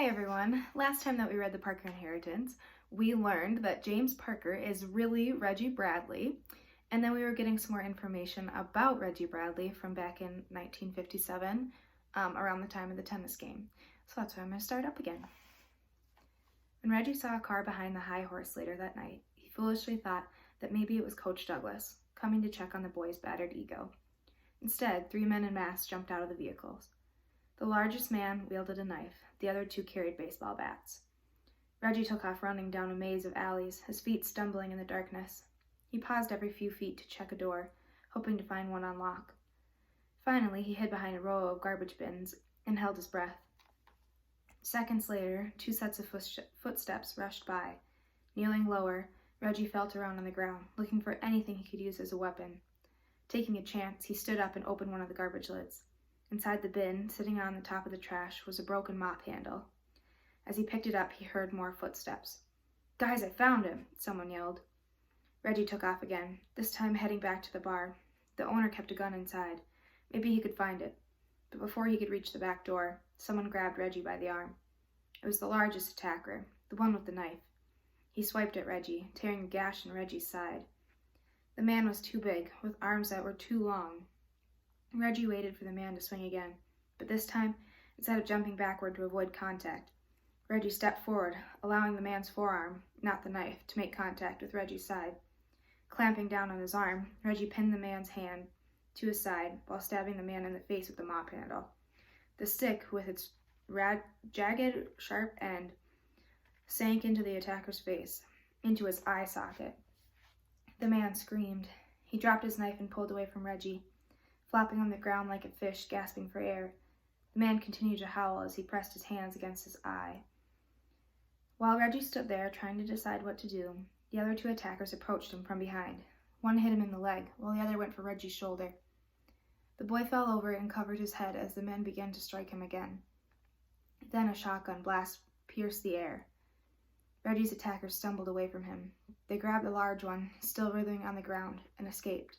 Hi everyone! Last time that we read the Parker Inheritance, we learned that James Parker is really Reggie Bradley, and then we were getting some more information about Reggie Bradley from back in 1957, around the time of the tennis game. So that's why I'm going to start up again. When Reggie saw a car behind the high horse later that night, he foolishly thought that maybe it was Coach Douglas, coming to check on the boy's battered ego. Instead, 3 men in masks jumped out of the vehicles. The largest man wielded a knife. The other 2 carried baseball bats. Reggie took off running down a maze of alleys, his feet stumbling in the darkness. He paused every few feet to check a door, hoping to find one on lock. Finally, he hid behind a row of garbage bins and held his breath. Seconds later, 2 sets of footsteps rushed by. Kneeling lower, Reggie felt around on the ground, looking for anything he could use as a weapon. Taking a chance, he stood up and opened one of the garbage lids. Inside the bin, sitting on the top of the trash, was a broken mop handle. As he picked it up, he heard more footsteps. "Guys, I found him!" someone yelled. Reggie took off again, this time heading back to the bar. The owner kept a gun inside. Maybe he could find it. But before he could reach the back door, someone grabbed Reggie by the arm. It was the largest attacker, the one with the knife. He swiped at Reggie, tearing a gash in Reggie's side. The man was too big, with arms that were too long. Reggie waited for the man to swing again, but this time, instead of jumping backward to avoid contact, Reggie stepped forward, allowing the man's forearm, not the knife, to make contact with Reggie's side. Clamping down on his arm, Reggie pinned the man's hand to his side while stabbing the man in the face with the mop handle. The stick, with its jagged, sharp end, sank into the attacker's face, into his eye socket. The man screamed. He dropped his knife and pulled away from Reggie, flopping on the ground like a fish, gasping for air. The man continued to howl as he pressed his hands against his eye. While Reggie stood there, trying to decide what to do, the other 2 attackers approached him from behind. One hit him in the leg, while the other went for Reggie's shoulder. The boy fell over and covered his head as the men began to strike him again. Then a shotgun blast pierced the air. Reggie's attackers stumbled away from him. They grabbed the large one, still writhing on the ground, and escaped.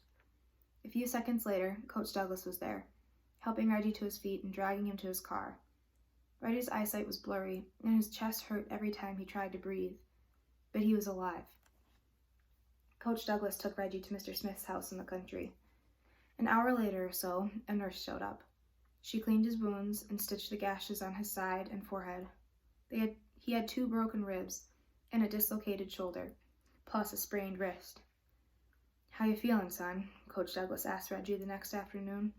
A few seconds later, Coach Douglas was there, helping Reggie to his feet and dragging him to his car. Reggie's eyesight was blurry, and his chest hurt every time he tried to breathe, but he was alive. Coach Douglas took Reggie to Mr. Smith's house in the country. An hour later or so, a nurse showed up. She cleaned his wounds and stitched the gashes on his side and forehead. He had 2 broken ribs and a dislocated shoulder, plus a sprained wrist. "How you feeling, son?" Coach Douglas asked Reggie the next afternoon.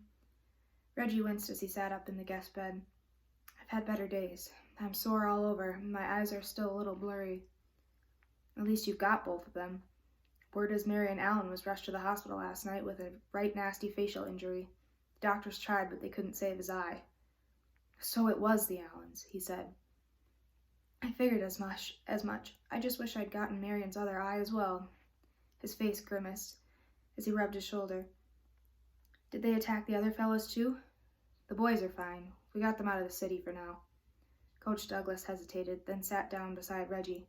Reggie winced as he sat up in the guest bed. "I've had better days. I'm sore all over, and my eyes are still a little blurry." "At least you've got both of them. Word is Marion Allen was rushed to the hospital last night with a right nasty facial injury. The doctors tried, but they couldn't save his eye." "So it was the Allens," he said. "I figured as much. I just wish I'd gotten Marion's other eye as well." His face grimaced as he rubbed his shoulder. "Did they attack the other fellows too?" "The boys are fine. We got them out of the city for now." Coach Douglas hesitated, then sat down beside Reggie.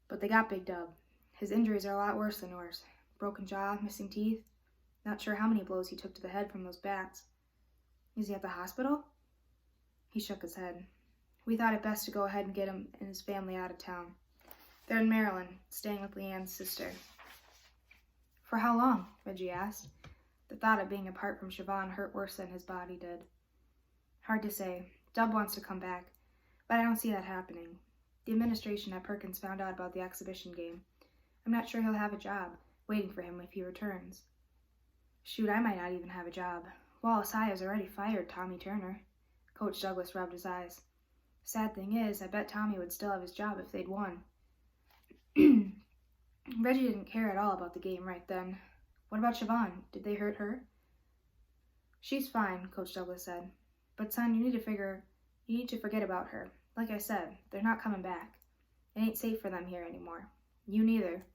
"But they got Big Dub. His injuries are a lot worse than yours. Broken jaw, missing teeth. Not sure how many blows he took to the head from those bats." "Is he at the hospital?" He shook his head. "We thought it best to go ahead and get him and his family out of town. They're in Maryland, staying with Leanne's sister." "For how long?" Reggie asked. The thought of being apart from Siobhan hurt worse than his body did. "Hard to say. Dub wants to come back, but I don't see that happening. The administration at Perkins found out about the exhibition game. I'm not sure he'll have a job waiting for him if he returns." "Shoot, I might not even have a job. Wallace High has already fired Tommy Turner." Coach Douglas rubbed his eyes. "Sad thing is, I bet Tommy would still have his job if they'd won." Reggie didn't care at all about the game right then. "What about Siobhan? Did they hurt her?" "She's fine," Coach Douglas said. "But son, you need to forget about her. Like I said, they're not coming back. It ain't safe for them here anymore. You neither.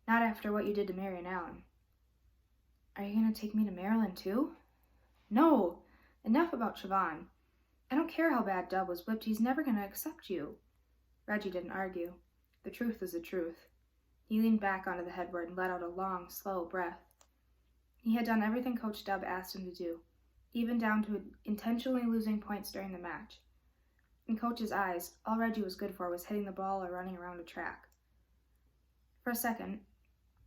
Not after what you did to Marion Allen." "Are you going to take me to Maryland too?" "No! Enough about Siobhan. I don't care how bad Dub was whipped, he's never going to accept you." Reggie didn't argue. The truth was the truth. He leaned back onto the headboard and let out a long, slow breath. He had done everything Coach Dub asked him to do, even down to intentionally losing points during the match. In Coach's eyes, all Reggie was good for was hitting the ball or running around a track. For a second,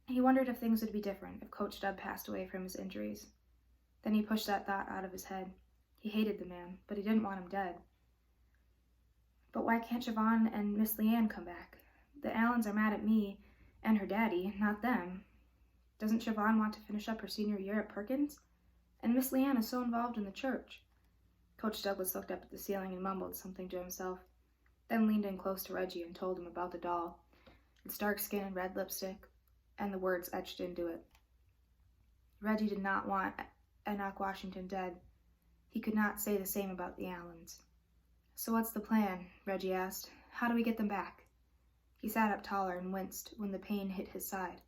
he wondered if things would be different if Coach Dub passed away from his injuries. Then he pushed that thought out of his head. He hated the man, but he didn't want him dead. But why can't Siobhan and Miss Leanne come back? The Allens are mad at me and her daddy, not them. Doesn't Siobhan want to finish up her senior year at Perkins? And Miss Leanne is so involved in the church. Coach Douglas looked up at the ceiling and mumbled something to himself, then leaned in close to Reggie and told him about the doll, its dark skin and red lipstick, and the words etched into it. Reggie did not want Enoch Washington dead. He could not say the same about the Allens. So what's the plan? Reggie asked. How do we get them back? He sat up taller and winced when the pain hit his side.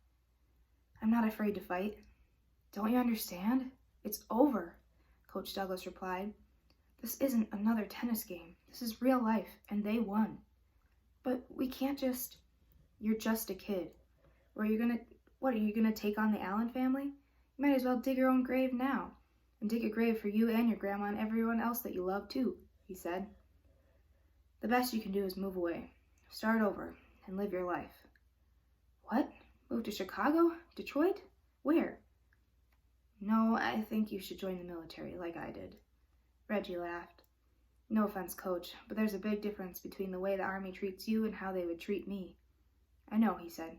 I'm not afraid to fight. Don't you understand? It's over, Coach Douglas replied. This isn't another tennis game. This is real life, and they won. But we can't just... You're just a kid. What, are you gonna take on the Allen family? You might as well dig your own grave now, and dig a grave for you and your grandma and everyone else that you love too, he said. The best you can do is move away. Start over, and live your life. What? Move to Chicago? Detroit? Where? No, I think you should join the military, like I did. Reggie laughed. No offense, Coach, but there's a big difference between the way the Army treats you and how they would treat me. I know, he said,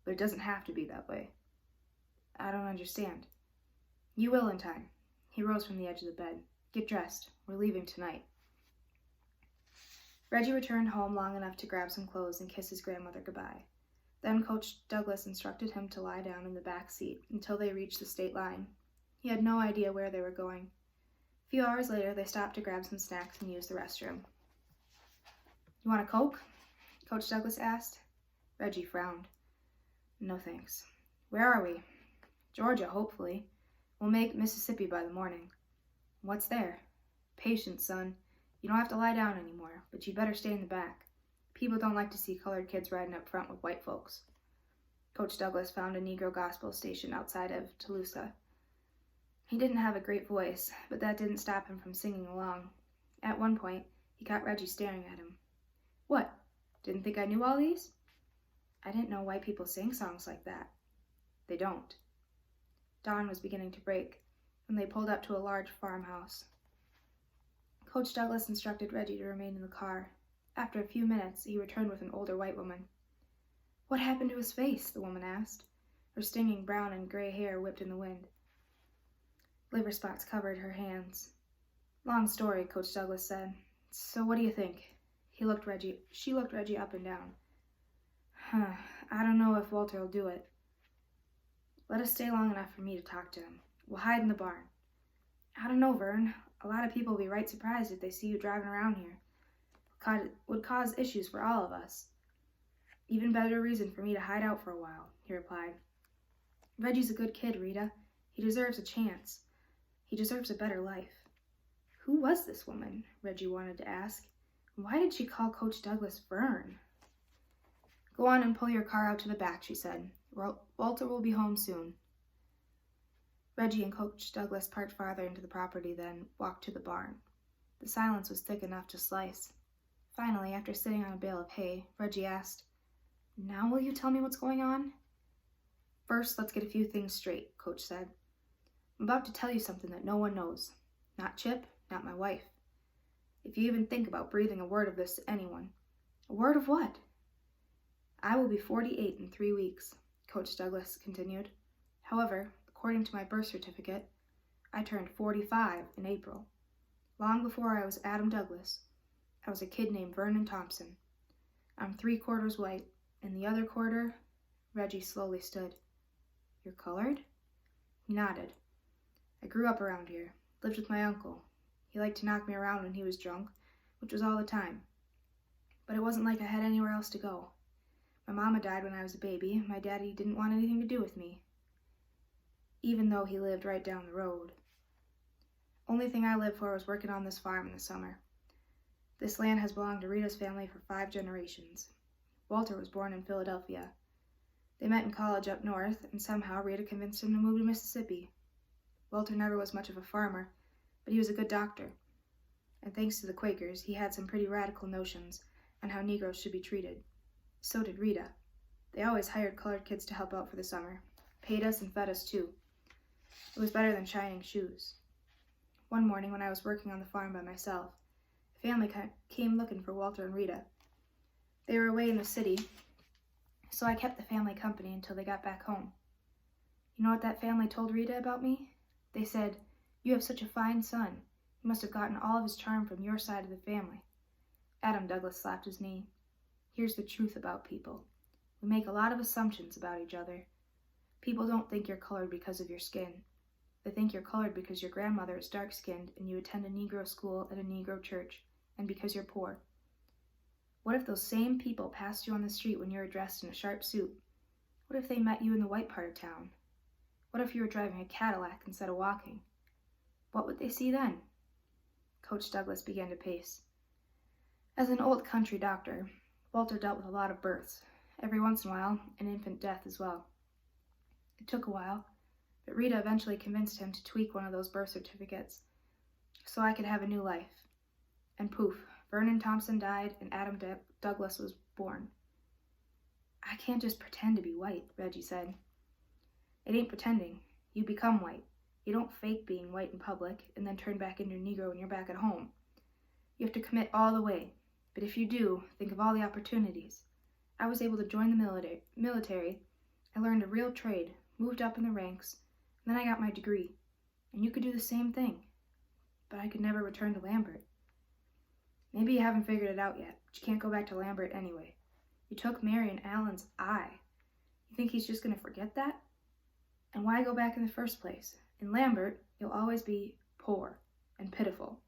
but it doesn't have to be that way. I don't understand. You will in time. He rose from the edge of the bed. Get dressed. We're leaving tonight. Reggie returned home long enough to grab some clothes and kiss his grandmother goodbye. Then Coach Douglas instructed him to lie down in the back seat until they reached the state line. He had no idea where they were going. A few hours later, they stopped to grab some snacks and use the restroom. You want a Coke? Coach Douglas asked. Reggie frowned. No thanks. Where are we? Georgia, hopefully. We'll make Mississippi by the morning. What's there? Patience, son. You don't have to lie down anymore, but you better stay in the back. People don't like to see colored kids riding up front with white folks. Coach Douglas found a Negro gospel station outside of Toluca. He didn't have a great voice, but that didn't stop him from singing along. At one point, he caught Reggie staring at him. What? Didn't think I knew all these? I didn't know white people sang songs like that. They don't. Dawn was beginning to break, and they pulled up to a large farmhouse. Coach Douglas instructed Reggie to remain in the car. After a few minutes, he returned with an older white woman. What happened to his face? The woman asked. Her stinging brown and gray hair whipped in the wind. Liver spots covered her hands. Long story, Coach Douglas said. So what do you think? She looked Reggie up and down. I don't know if Walter will do it. Let us stay long enough for me to talk to him. We'll hide in the barn. I don't know, Vern. A lot of people will be right surprised if they see you driving around here. Would cause issues for all of us. Even better reason for me to hide out for a while, he replied. Reggie's a good kid, Rita. He deserves a chance. He deserves a better life. Who was this woman? Reggie wanted to ask. Why did she call Coach Douglas Vern? Go on and pull your car out to the back, she said. Walter will be home soon. Reggie and Coach Douglas parked farther into the property, then walked to the barn. The silence was thick enough to slice. Finally, after sitting on a bale of hay, Reggie asked, Now will you tell me what's going on? First, let's get a few things straight, Coach said. I'm about to tell you something that no one knows. Not Chip, not my wife. If you even think about breathing a word of this to anyone. A word of what? I will be 48 in 3 weeks, Coach Douglas continued. However, according to my birth certificate, I turned 45 in April. Long before I was Adam Douglas, I was a kid named Vernon Thompson. I'm 3/4 white, and the other quarter... Reggie slowly stood. You're colored? He nodded. I grew up around here, lived with my uncle. He liked to knock me around when he was drunk, which was all the time. But it wasn't like I had anywhere else to go. My mama died when I was a baby. My daddy didn't want anything to do with me, even though he lived right down the road. Only thing I lived for was working on this farm in the summer. This land has belonged to Rita's family for 5 generations. Walter was born in Philadelphia. They met in college up north, and somehow Rita convinced him to move to Mississippi. Walter never was much of a farmer, but he was a good doctor. and thanks to the Quakers, he had some pretty radical notions on how Negroes should be treated. So did Rita. They always hired colored kids to help out for the summer, paid us and fed us too. It was better than shining shoes. One morning when I was working on the farm by myself, a family came looking for Walter and Rita. They were away in the city, so I kept the family company until they got back home. You know what that family told Rita about me? They said, "You have such a fine son. He must have gotten all of his charm from your side of the family." Adam Douglas slapped his knee. "Here's the truth about people. We make a lot of assumptions about each other. People don't think you're colored because of your skin. They think you're colored because your grandmother is dark-skinned and you attend a Negro school at a Negro church, and because you're poor. What if those same people passed you on the street when you were dressed in a sharp suit? What if they met you in the white part of town? What if you were driving a Cadillac instead of walking? What would they see then?" Coach Douglas began to pace. As an old country doctor, Walter dealt with a lot of births, every once in a while an infant death as well. It took a while, but Rita eventually convinced him to tweak one of those birth certificates so I could have a new life. And poof, Vernon Thompson died and Adam Douglas was born. "I can't just pretend to be white," Reggie said. "It ain't pretending. You become white. You don't fake being white in public and then turn back into a Negro when you're back at home. You have to commit all the way. But if you do, think of all the opportunities. I was able to join the military. I learned a real trade, moved up in the ranks, and then I got my degree. And you could do the same thing. But I could never return to Lambert." "Maybe you haven't figured it out yet, but you can't go back to Lambert anyway. You took Marion Allen's eye. You think he's just going to forget that? And why go back in the first place? In Lambert, you'll always be poor and pitiful."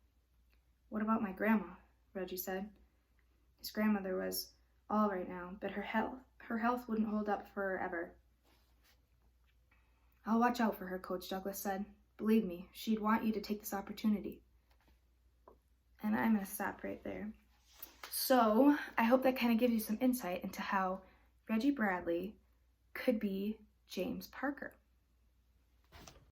"What about my grandma?" Reggie said. His grandmother was all right now, but her health wouldn't hold up forever. "I'll watch out for her," Coach Douglas said. "Believe me, she'd want you to take this opportunity." And I'm going to stop right there. So I hope that kind of gives you some insight into how Reggie Bradley could be James Parker.